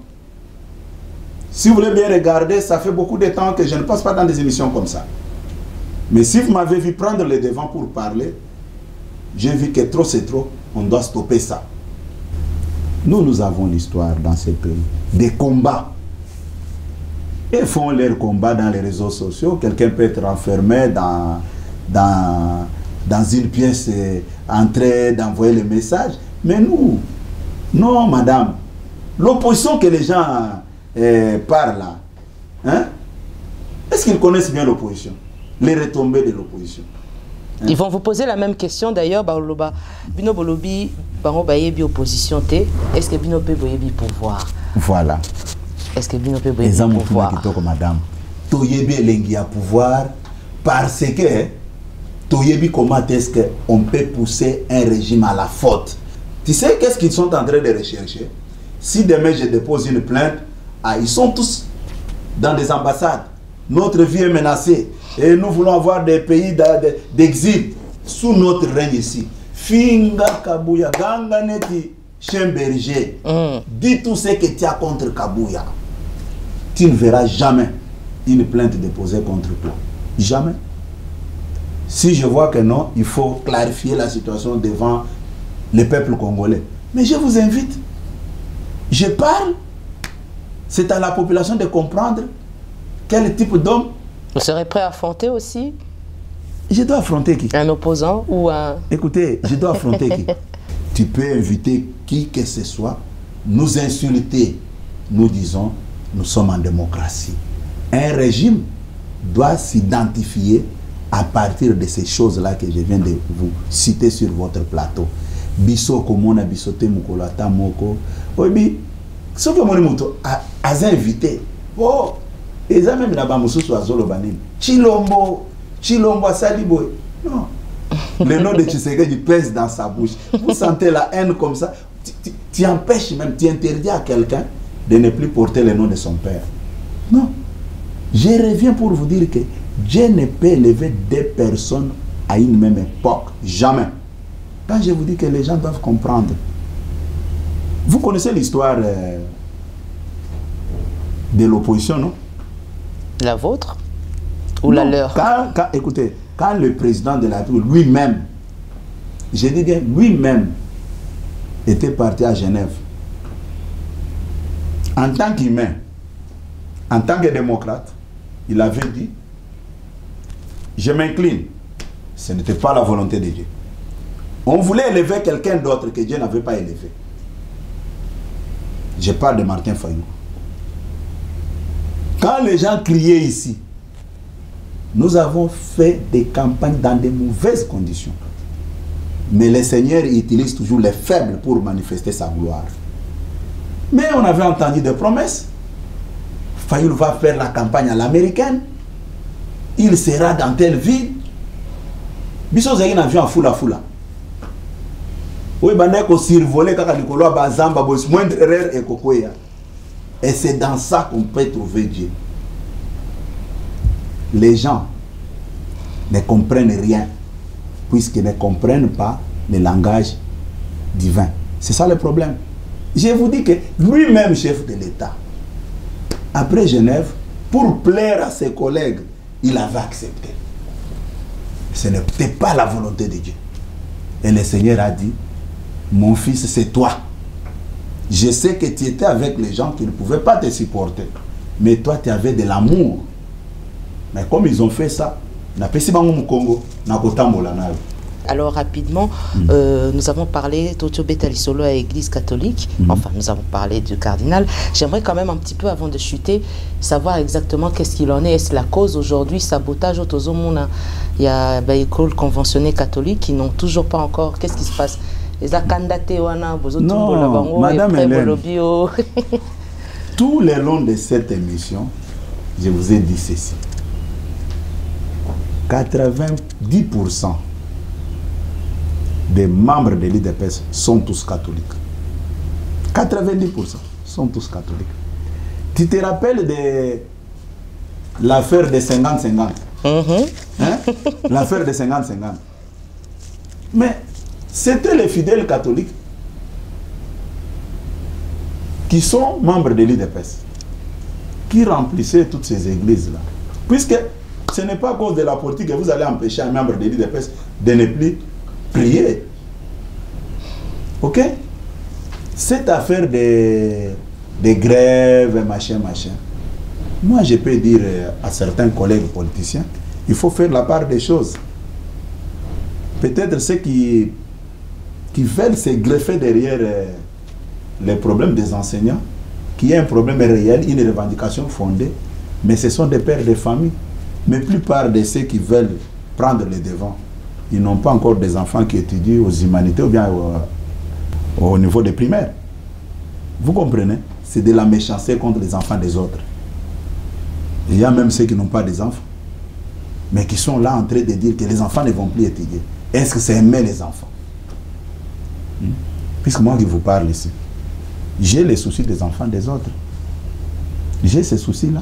Si vous voulez bien regarder, ça fait beaucoup de temps que je ne passe pas dans des émissions comme ça. Mais si vous m'avez vu prendre le devant pour parler, j'ai vu que trop c'est trop, on doit stopper ça. Nous avons l'histoire dans ces pays, des combats. Ils font leurs combats dans les réseaux sociaux. Quelqu'un peut être enfermé dans une pièce en train d'envoyer le message. Mais nous, non madame, l'opposition que les gens parlent là, hein? Est-ce qu'ils connaissent bien l'opposition? Les retombées de l'opposition. Hein? Ils vont vous poser la même question d'ailleurs. Bino Bolobi, Bango Bayebi opposition T. Est-ce que Bino peut Bayebi pouvoir? Voilà. Est-ce que Bino peut Bayebi pouvoir? Madame, Toyebi elengi à pouvoir parce que Toyebi comment est-ce qu'on peut pousser un régime à la faute? Tu sais qu'est-ce qu'ils sont en train de rechercher? Si demain je dépose une plainte, ils sont tous dans des ambassades. Notre vie est menacée. Et nous voulons avoir des pays d'exil sous notre règne ici. Finga Kabouya, Ganganeti, Chemberger, dis tout ce que tu as contre Kabouya. Tu ne verras jamais une plainte déposée contre toi. Jamais. Si je vois que non, il faut clarifier la situation devant le peuple congolais. Mais je vous invite. Je parle. C'est à la population de comprendre quel type d'homme. Vous serez prêt à affronter aussi? Je dois affronter qui? Un opposant ou un... Écoutez, je dois affronter qui? Tu peux inviter qui que ce soit, nous insulter. Nous disons, nous sommes en démocratie. Un régime doit s'identifier à partir de ces choses-là que je viens de vous citer sur votre plateau. Biso komona bisote mukolata moko. Obi, ce que mon moto a invité. Oh, et ça même là-bas mususu azolo banim. Chilombo Saliboy. Non. Le nom de Tshisekedi pèse dans sa bouche. Vous sentez la haine comme ça. Tu empêches même, tu interdis à quelqu'un de ne plus porter le nom de son père. Non. Je reviens pour vous dire que Dieu ne peut élever deux personnes à une même époque. Jamais. Quand je vous dis que les gens doivent comprendre. Vous connaissez l'histoire de l'opposition, non? La vôtre? Ou la leur? Écoutez, quand le président de la République lui-même, je dis bien lui-même, était parti à Genève, en tant qu'humain, en tant que démocrate, il avait dit, je m'incline. Ce n'était pas la volonté de Dieu. On voulait élever quelqu'un d'autre que Dieu n'avait pas élevé. Je parle de Martin Fayou. Quand les gens criaient ici, nous avons fait des campagnes dans de mauvaises conditions. Mais le Seigneur utilise toujours les faibles pour manifester sa gloire. Mais on avait entendu des promesses. Fayou va faire la campagne à l'américaine. Il sera dans telle ville. Biso zaki na avion à fula. Oui, bandeko survolé kaka likolo ya bazamba boss moindre erreur et kokoya. Et c'est dans ça qu'on peut trouver Dieu. Les gens ne comprennent rien puisqu'ils ne comprennent pas le langage divin. C'est ça le problème. Je vous dis que lui-même, chef de l'État, après Genève, pour plaire à ses collègues, il avait accepté. Ce n'était pas la volonté de Dieu. Et le Seigneur a dit, mon fils, c'est toi. Je sais que tu étais avec les gens qui ne pouvaient pas te supporter. Mais toi, tu avais de l'amour. Mais comme ils ont fait ça, alors rapidement, nous avons parlé d'Otio Betalisolo à l'Église catholique. Enfin, nous avons parlé du cardinal. J'aimerais quand même un petit peu, avant de chuter, savoir exactement qu'est-ce qu'il en est. Est-ce la cause aujourd'hui, sabotage au Tozomona? Il y a des écoles conventionnées catholiques qui n'ont toujours pas encore. Qu'est-ce qui se passe? Non, Madame Hélène, tout le long de cette émission, je vous ai dit ceci. 90% des membres de l'IDPS sont tous catholiques. 90% sont tous catholiques. Tu te rappelles de l'affaire de 50-50? Hein? L'affaire de 50-50. Mais c'était les fidèles catholiques qui sont membres de l'IDPS qui remplissaient toutes ces églises-là. Puisque ce n'est pas à cause de la politique que vous allez empêcher un membre de l'IDPS de ne plus prier. Ok? Cette affaire de grève, machin, moi je peux dire à certains collègues politiciens, il faut faire la part des choses. Peut-être ceux qui veulent se greffer derrière les problèmes des enseignants, qui est un problème réel, une revendication fondée, mais ce sont des pères de famille. Mais la plupart de ceux qui veulent prendre les devants, ils n'ont pas encore des enfants qui étudient aux humanités ou bien au niveau des primaires. Vous comprenez? C'est de la méchanceté contre les enfants des autres. Il y a même ceux qui n'ont pas des enfants, mais qui sont là en train de dire que les enfants ne vont plus étudier. Est-ce que c'est aimer les enfants? Puisque moi qui vous parle ici, j'ai les soucis des enfants des autres. J'ai ces soucis-là.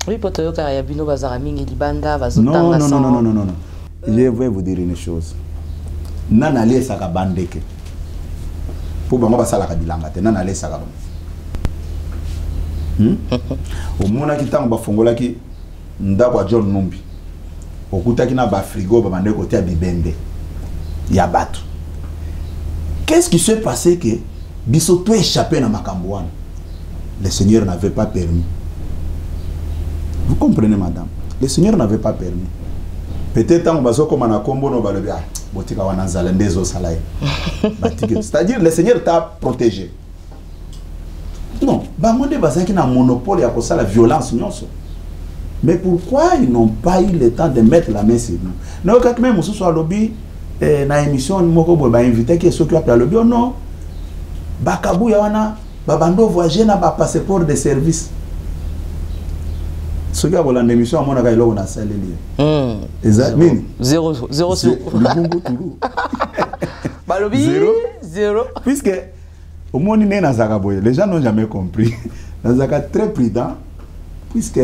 Oui, Potoyo Karayabino Bazaraming et Libanda, non, non. Je vais vous dire une chose. Nanale saka bandeke. Pour bango basala ka bilanga te nanale saka. Au mona kitango bafongola ki ndako John Numbi. Okutaki na ba frigo ba bandeko te bibende. Ya bato. Qu'est-ce qui s'est passé que bisoto échappé na makambo? Le Seigneur n'avait pas permis. Vous comprenez, madame? Le Seigneur n'avait pas permis. Peut-être que vous comme un combo no balobia, botika wananzala ndezo salai. C'est-à-dire le Seigneur t'a protégé. Non, bah moi des bazin qui n'a monopole à cause de la violence non. Mais pourquoi ils n'ont pas eu le temps de mettre la main sur nous? Non, quand même ce soit lobby na émission moko bo ba invité qui ceux qui appellent lobby non. Bakabu ya wana babando voyager na ba passeport de service. Ce gars voilà l'émission à mon avis là on a salé exactement 0 sur Balobi 0 puisque au moins né na zakaboye les gens n'ont jamais compris na zaka très prudent puisque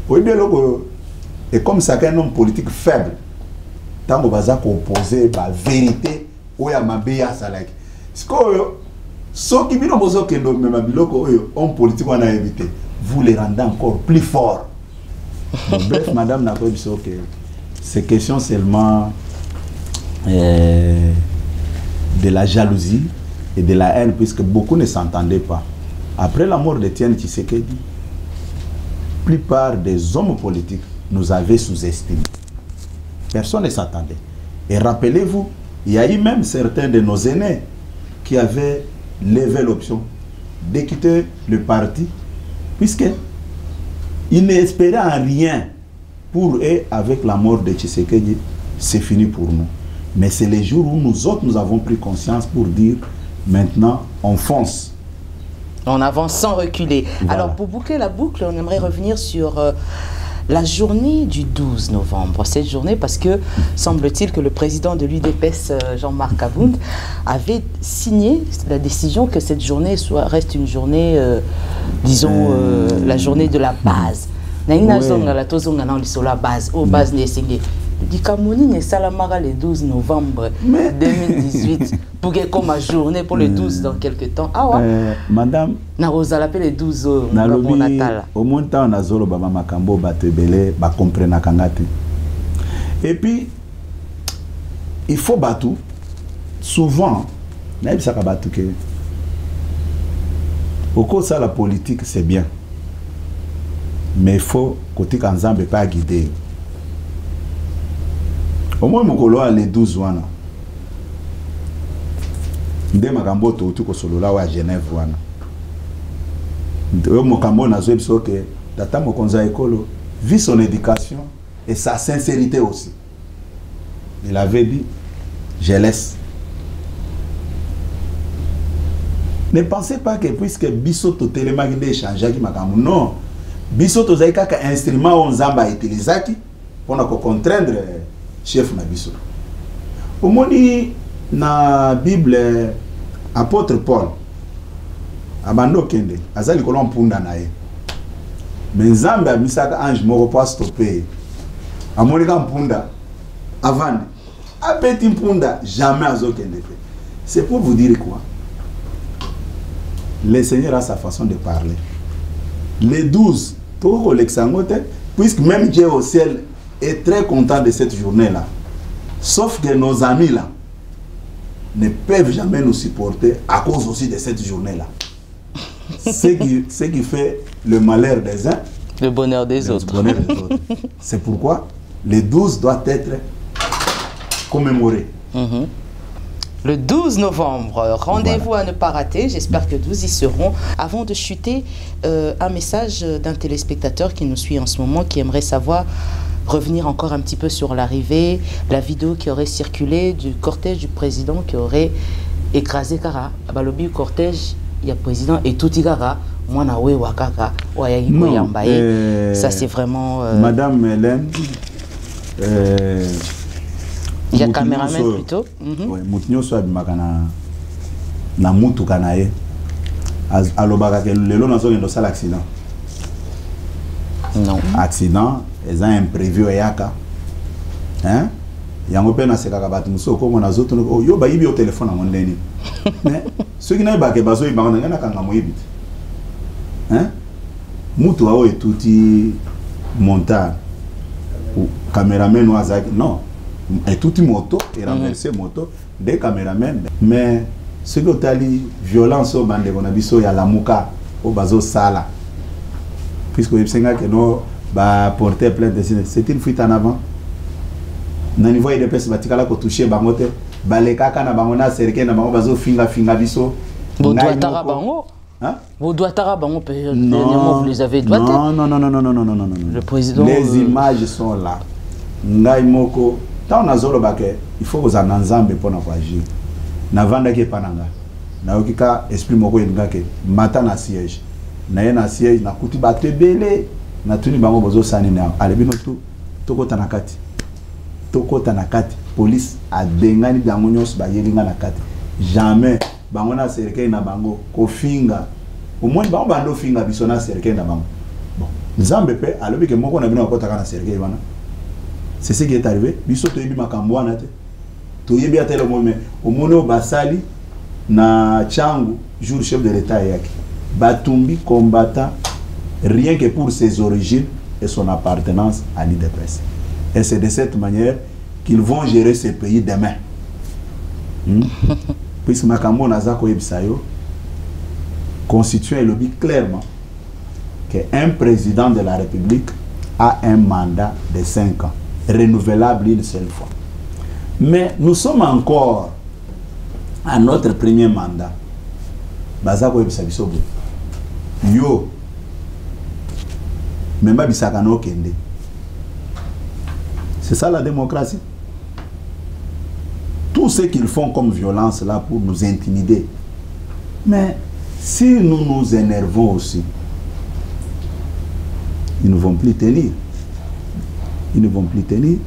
au bien logo et comme ça qu'un homme politique faible tant qu'on va opposer la vérité ou ya mabeya salaki ce qui bino bozo que no même biloko homme politique on a évité vous les rendez encore plus forts. Bref, madame n'a pas dit que c'est question seulement de la jalousie et de la haine, puisque beaucoup ne s'entendaient pas. Après la mort de Tienne Tshisekedi, la plupart des hommes politiques nous avaient sous-estimés. Personne ne s'attendait. Et rappelez-vous, il y a eu même certains de nos aînés qui avaient levé l'option de quitter le parti, puisque ils n'espéraient en rien pour eux. Avec la mort de Tshisekedi, c'est fini pour nous. Mais c'est les jours où nous autres, nous avons pris conscience pour dire, maintenant, on fonce. On avance sans reculer. Voilà. Alors, pour boucler la boucle, on aimerait revenir sur la journée du 12 novembre. Cette journée, parce que, semble-t-il que le président de l'UDPS, Jean-Marc Abound, avait signé la décision que cette journée reste une journée, disons, la journée de la base. La base, au base du Cameroun, Salamara le 12 novembre 2018, pour que comme journée pour le 12 dans quelques temps. Ah ouais. Madame, na vous appelez le 12 Natal. Au moins temps on a zolo baba makambo batebele ba comprendre kangate. Et puis il faut battre souvent. Même ça ka battu que au cause ça la politique c'est bien. Mais il faut côté kanzambe pas guider. Au moins mokolo les 12 wana. Nde makambo to ko solo la wa Genève wana. Mokambo na zo biso que tata mokonza ekolo vit son éducation et sa sincérité aussi. Il avait dit je laisse. Ne pensez pas que puisque biso to telema ki échanger ki makambo non. Biso to zaika ka instrument on zamba utilisaki pour na ko contraindre chef na biso. Au moni na Bible apôtre Paul abando kende azali kolon punda na ye. Mais Nzambe amisaka ange moko pour stopper. Amoni ka punda avant abeti punda jamais azokende. C'est pour vous dire quoi? Le Seigneur a sa façon de parler. Les 12 pour l'exangote puisque même Dieu au ciel est très content de cette journée-là. Sauf que nos amis là ne peuvent jamais nous supporter à cause aussi de cette journée-là. Ce qui fait le malheur des uns, le bonheur des autres. C'est pourquoi le 12 doit être commémoré. Le 12 novembre, rendez-vous à ne pas rater. J'espère que 12 y seront. Avant de chuter, un message d'un téléspectateur qui nous suit en ce moment, qui aimerait savoir, revenir encore un petit peu sur l'arrivée, la vidéo qui aurait circulé du cortège du président qui aurait écrasé Kara. Balobi cortège, il y a président et tout Kara. Moi na we wakaka, ça c'est vraiment. Madame Hélène. Il y a caméraman plutôt. Oui, Moutinho soit makana na mutu kanae. Alobaka ke lelo na zone do sala accident. Non. Accident, ils ont imprévu yaka. Hein? Yango pe na sekaka batu muso ko mona zoto yo ba yibi au téléphone à mon ndeni. Mais ceux qui n'ont pas que bazo yi banga na kanga moyibi. Hein? Mutu wa etuti montage ou caméraman ou azaki non. Etuti moto et renverser moto des caméramans mais ce que tali violence au bande on a biso ya la muka au bazo sala. Puisque il senga que no ba porter plainte c'est une fuite en avant. Na niveau de pesa batikala ko toucher bangote balekaka na bango na serke na bango bazo finga biso vous doit tara bango hein vous doit tara bango dernièrement vous les avez doigté non le président les images sont là ngai moko tant na zolo baké il faut aux ananzambe pour na agir na vanda ke pananga na okika esprit moko yenga ke mata na siège na siège na kuti baté belé na tuni bango bozo sani na alebino tout tokota na kati tokota na kati police a bengani bango nyos ba yelinga na kati jamais bango na serke na bango ko finga au moins bango bando finga biso na serke na bango bon nzambe pe alobi ke moko na bino kota kana serke wana c'est ce qui est arrivé biso to yebi makambo wana te to yebi atelo moment au mono basali na changu jour chef de l'état yaki batumbi combattant rien que pour ses origines et son appartenance à l'IDPS. Et c'est de cette manière qu'ils vont gérer ce pays demain. Puisque Makambo Nazako Ebsayo constitue un lobby clairement qu'un président de la République a un mandat de 5 ans, renouvelable une seule fois. Mais nous sommes encore à notre premier mandat. Bazako Ebsayo Yo, même Bisakano Kende. C'est ça la démocratie. Tout ce qu'ils font comme violence là pour nous intimider. Mais si nous nous énervons aussi, ils ne vont plus tenir. Ils ne vont plus tenir.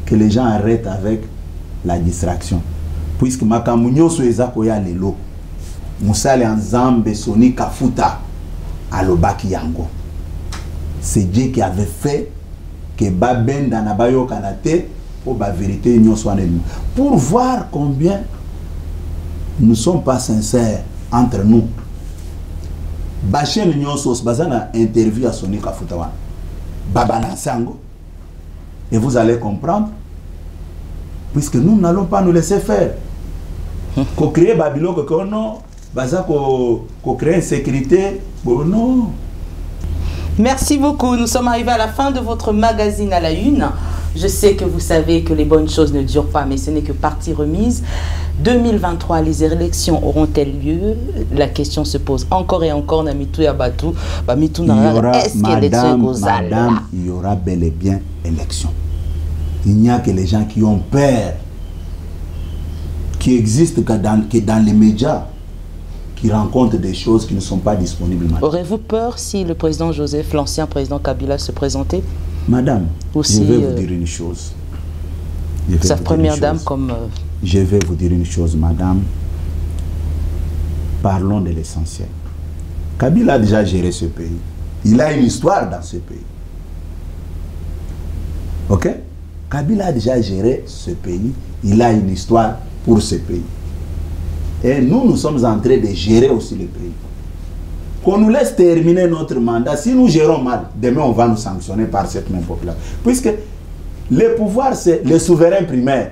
Que les gens arrêtent avec la distraction. Puisque Makamunyo Sueza Koya Lelo, Moussale Nzambe Soni Kafuta, Alobaki Yango. C'est Dieu qui avait fait que Baben Danabayo Kanate pour la vérité pour voir combien nous ne sommes pas sincères entre nous. Bachen Nyosos Bazana interview à Soni Kafutawan. Babana Sango. Et vous allez comprendre, puisque nous n'allons pas nous laisser faire. Qu'on crée Babylone, que non, qu'on crée une sécurité, non. Merci beaucoup. Nous sommes arrivés à la fin de votre magazine à la une. Je sais que vous savez que les bonnes choses ne durent pas, mais ce n'est que partie remise. 2023, les élections auront-elles lieu? La question se pose encore et encore. Est-ce madame, il y aura bel et bien élection. Il n'y a que les gens qui ont peur, qui existent que dans les médias, qui rencontrent des choses qui ne sont pas disponibles. Aurez-vous peur si le président Joseph, l'ancien président Kabila, se présentait? Madame, je vais vous dire une chose. Sa première dame comme... Je vais vous dire une chose, madame. Parlons de l'essentiel. Kabila a déjà géré ce pays. Il a une histoire dans ce pays. Ok? Kabila a déjà géré ce pays. Il a une histoire pour ce pays. Et nous sommes en train de gérer aussi le pays. Qu'on nous laisse terminer notre mandat. Si nous gérons mal, demain on va nous sanctionner par cette même population. Puisque le pouvoir, c'est le souverain primaire.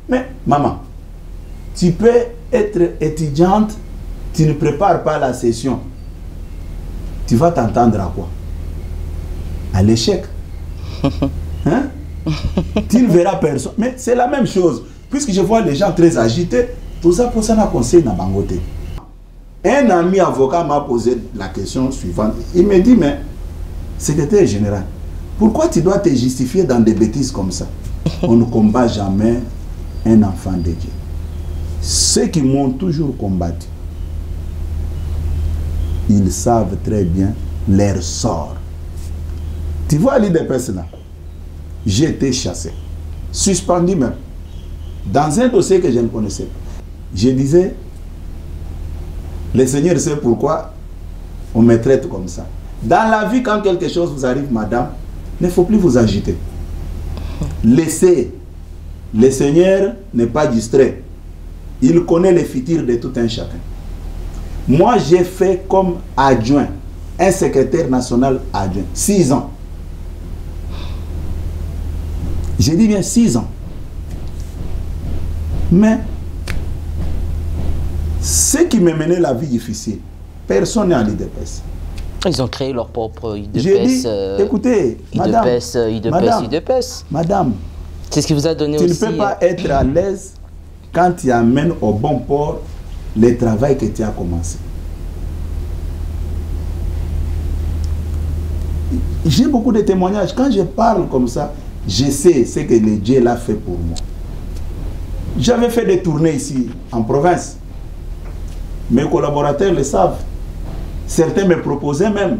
Mais maman, tu peux être étudiante, tu ne prépares pas la session. Tu vas t'entendre à quoi? À l'échec. Hein? Tu ne verras personne. Mais c'est la même chose. Puisque je vois les gens très agités, tout ça pour ça, on a conseillé dans Bangote. Un ami avocat m'a posé la question suivante. Il me dit, mais secrétaire général, pourquoi tu dois te justifier dans des bêtises comme ça? On ne combat jamais un enfant de Dieu. Ceux qui m'ont toujours combattu, ils savent très bien leur sort. Tu vois l'IDPS là, j'ai été chassé, suspendu même, dans un dossier que je ne connaissais pas. Je disais, le Seigneur sait pourquoi on me traite comme ça. Dans la vie, quand quelque chose vous arrive, madame, il ne faut plus vous agiter. Laissez. Le Seigneur n'est pas distrait. Il connaît le futur de tout un chacun. Moi, j'ai fait comme adjoint, un secrétaire national adjoint, 6 ans. J'ai dit bien 6 ans. Mais, ce qui me menait la vie difficile, personne n'est à l'IDPS. Ils ont créé leur propre IDPS. J'ai dit, écoutez, madame, madame, c'est ce qui vous a donné aussi. Tu ne peux pas être à l'aise quand tu amènes au bon port le travail que tu as commencé. J'ai beaucoup de témoignages. Quand je parle comme ça, je sais ce que le Dieu l'a fait pour moi. J'avais fait des tournées ici, en province. Mes collaborateurs le savent. Certains me proposaient même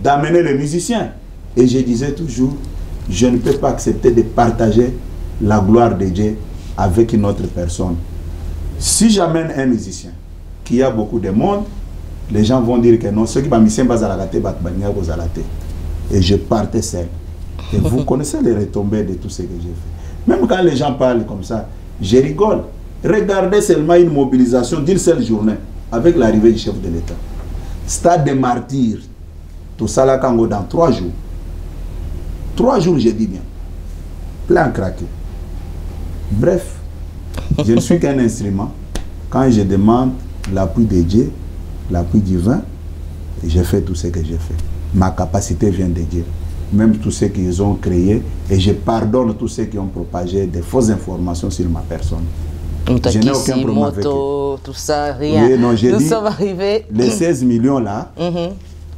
d'amener les musiciens. Et je disais toujours, je ne peux pas accepter de partager la gloire de Dieu avec une autre personne. Si j'amène un musicien qui a beaucoup de monde, les gens vont dire que non, ceux qui vont musicien à la rater, et je partais seul. Et vous connaissez les retombées de tout ce que j'ai fait. Même quand les gens parlent comme ça, je rigole. Regardez seulement une mobilisation d'une seule journée avec l'arrivée du chef de l'État. Stade des martyrs, tout ça là Kango dans 3 jours. 3 jours, je dis bien. Plein craqué. Bref, je ne suis qu'un instrument. Quand je demande l'appui de Dieu, l'appui divin, je fais tout ce que j'ai fait. Ma capacité vient de Dieu. Même tous ceux qu'ils ont créé, et je pardonne tous ceux qui ont propagé des fausses informations sur ma personne. Je n'ai aucun problème avec eux. Tout ça, rien. Oui, non, nous sommes arrivés. Les 16 millions là,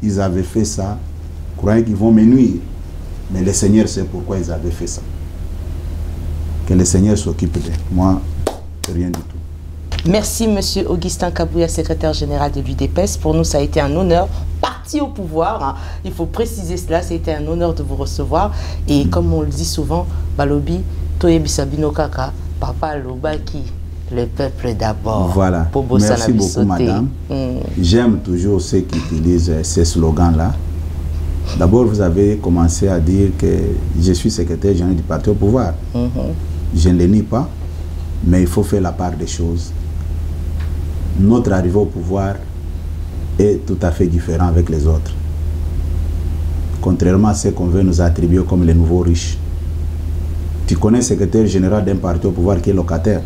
ils avaient fait ça, croyant qu'ils vont me nuire. Mais le Seigneur sait pourquoi ils avaient fait ça. Que le Seigneur s'occupe d'eux. Moi, rien du tout. Merci, Monsieur Augustin Kabouya, secrétaire général de l'UDPS. Pour nous, ça a été un honneur. Parti au pouvoir, il faut préciser cela, c'était un honneur de vous recevoir. Et comme on le dit souvent, Balobi, Toye Bisabino Kaka, Papa Lobaki, le peuple d'abord. Voilà. Merci beaucoup, madame. J'aime toujours ceux qui utilisent ces slogans-là. D'abord, vous avez commencé à dire que je suis secrétaire général du parti au pouvoir. Je ne le nie pas, mais il faut faire la part des choses. Notre arrivée au pouvoir est tout à fait différent avec les autres. Contrairement à ce qu'on veut nous attribuer comme les nouveaux riches. Tu connais le secrétaire général d'un parti au pouvoir qui est locataire?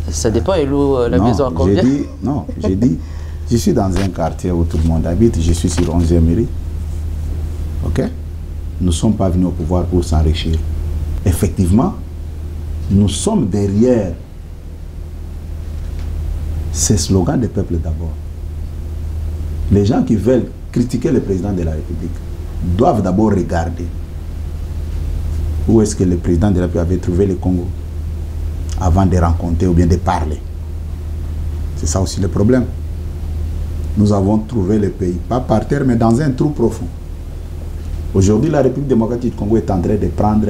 Ça dépend, et la maison à combien? J'ai dit, je suis dans un quartier où tout le monde habite, je suis sur 11e mairie. Ok? Nous ne sommes pas venus au pouvoir pour s'enrichir. Effectivement, nous sommes derrière ces slogans des peuples d'abord. Les gens qui veulent critiquer le président de la République doivent d'abord regarder où est-ce que le président de la République avait trouvé le Congo avant de rencontrer ou bien de parler. C'est ça aussi le problème. Nous avons trouvé le pays, pas par terre, mais dans un trou profond. Aujourd'hui, la République démocratique du Congo est en train de prendre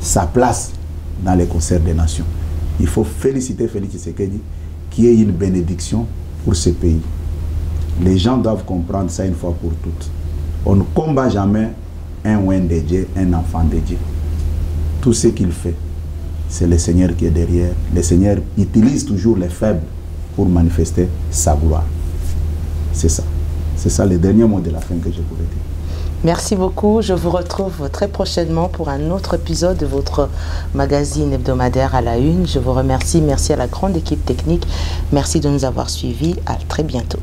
sa place dans les concerts des nations. Il faut féliciter Félix Tshisekedi qui est une bénédiction pour ce pays. Les gens doivent comprendre ça une fois pour toutes. On ne combat jamais un oin de Dieu, un enfant de Dieu. Tout ce qu'il fait, c'est le Seigneur qui est derrière. Le Seigneur utilise toujours les faibles pour manifester sa gloire. C'est ça. C'est ça le dernier mot de la fin que je pourrais dire. Merci beaucoup. Je vous retrouve très prochainement pour un autre épisode de votre magazine hebdomadaire à la une. Je vous remercie. Merci à la grande équipe technique. Merci de nous avoir suivis. À très bientôt.